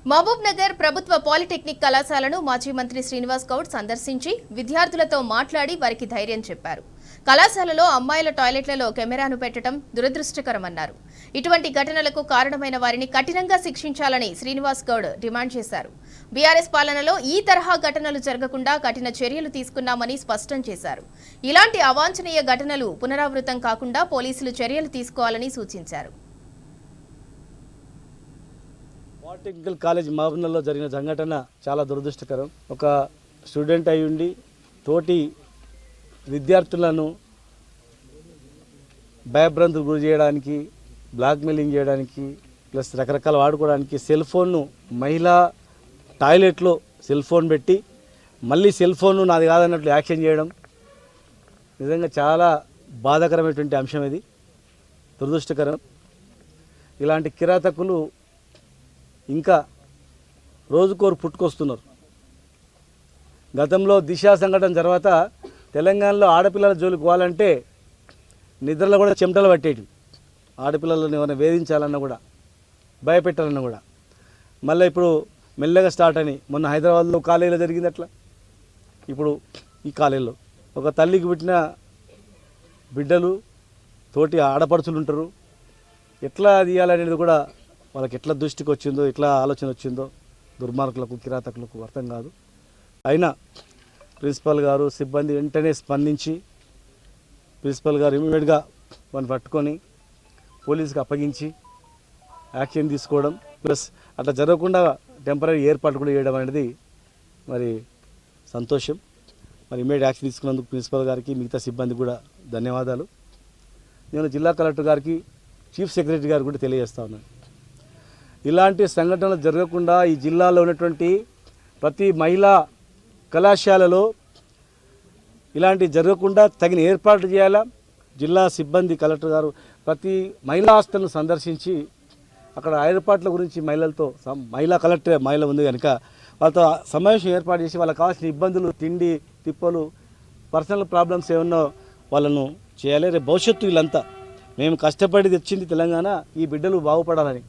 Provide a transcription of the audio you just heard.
మహబూబ్ నగర్ ప్రభుత్వ పాలిటెక్నిక్ కళాశాలను మాజీ మంత్రి శ్రీనివాస్ గౌడ్ సందర్శించి విద్యార్థులతో మాట్లాడి వారికి ధైర్యం చెప్పారు. కళాశాలలో అమ్మాయిల టాయిలెట్లలో కెమెరాను పెట్టడం దురదృష్టకరమన్నారు. ఇటువంటి ఘటనలకు కారణమైన వారిని కఠినంగా శిక్షించాలని శ్రీనివాస్ గౌడ్ డిమాండ్ చేశారు. బీఆర్ఎస్ పాలనలో ఈ తరహా ఘటనలు జరగకుండా కఠిన చర్యలు తీసుకున్నామని స్పష్టం చేశారు. ఇలాంటి అవాంఛనీయ ఘటనలు పునరావృతం కాకుండా పోలీసులు చర్యలు తీసుకోవాలని సూచించారు. పాలిటెక్నికల్ కాలేజ్ మహబూబ్నగర్లో జరిగిన సంఘటన చాలా దురదృష్టకరం. ఒక స్టూడెంట్ అయి ఉండి తోటి విద్యార్థులను భయభ్రాంతులకు గురి చేయడానికి, బ్లాక్మెయిలింగ్ చేయడానికి, ప్లస్ రకరకాల వాడుకోవడానికి సెల్ ఫోన్ను మహిళా టాయిలెట్లో సెల్ ఫోన్ పెట్టి మళ్ళీ సెల్ ఫోన్ను నాది కాదన్నట్లు యాక్షన్ చేయడం నిజంగా చాలా బాధాకరమైనటువంటి అంశం. ఇది దురదృష్టకరం. ఇలాంటి కిరాతకులు ఇంకా రోజుకోరు పుట్టుకొస్తున్నారు. గతంలో దిశ సంఘటన తర్వాత తెలంగాణలో ఆడపిల్లల జోలికి పోవాలంటే నిద్రలో కూడా చెమటలు పట్టేటి. ఆడపిల్లలను ఏమైనా వేధించాలన్నా కూడా, భయపెట్టాలన్నా కూడా. మళ్ళీ ఇప్పుడు మెల్లగా స్టార్ట్ అని మొన్న హైదరాబాద్లో కాలేజీలో జరిగింది. అట్లా ఇప్పుడు ఈ కాలేజీలో ఒక తల్లికి పుట్టిన బిడ్డలు తోటి ఆడపడుచులు ఉంటారు. ఎట్లా తీయాలనేది కూడా వాళ్ళకి ఎట్లా దృష్టికి వచ్చిందో, ఎట్లా ఆలోచన వచ్చిందో దుర్మార్గులకు, కిరాతకులకు అర్థం కాదు. అయినా ప్రిన్సిపల్ గారు, సిబ్బంది వెంటనే స్పందించి ప్రిన్సిపల్ గారు ఇమీడియట్గా వాళ్ళని పట్టుకొని పోలీసుకి అప్పగించి యాక్షన్ తీసుకోవడం, ప్లస్ అట్లా జరగకుండా టెంపరీ ఏర్పాటు కూడా చేయడం అనేది మరి సంతోషం. మరి ఇమీడియట్ యాక్షన్ తీసుకున్నందుకు ప్రిన్సిపల్ గారికి, మిగతా సిబ్బంది కూడా ధన్యవాదాలు. నేను జిల్లా కలెక్టర్ గారికి, చీఫ్ సెక్రటరీ గారికి కూడా తెలియజేస్తా ఉన్నాను. ఇలాంటి సంఘటనలు జరగకుండా ఈ జిల్లాలో ఉన్నటువంటి ప్రతి మహిళా కళాశాలలో ఇలాంటి జరగకుండా తగిన ఏర్పాట్లు చేయాలా. జిల్లా సిబ్బంది, కలెక్టర్ గారు ప్రతి మహిళా హాస్టల్ను సందర్శించి అక్కడ ఏర్పాట్ల గురించి మహిళలతో, మహిళా కలెక్టర్ మహిళ ఉంది కనుక వాళ్ళతో సమావేశం ఏర్పాటు చేసి వాళ్ళకి కావాల్సిన ఇబ్బందులు, తిండి తిప్పలు, పర్సనల్ ప్రాబ్లమ్స్ ఏమన్నా వాళ్ళను చేయాలి. రేపు భవిష్యత్తు వీళ్ళంతా మేము కష్టపడి తెచ్చింది తెలంగాణ, ఈ బిడ్డలు బాగుపడాలని.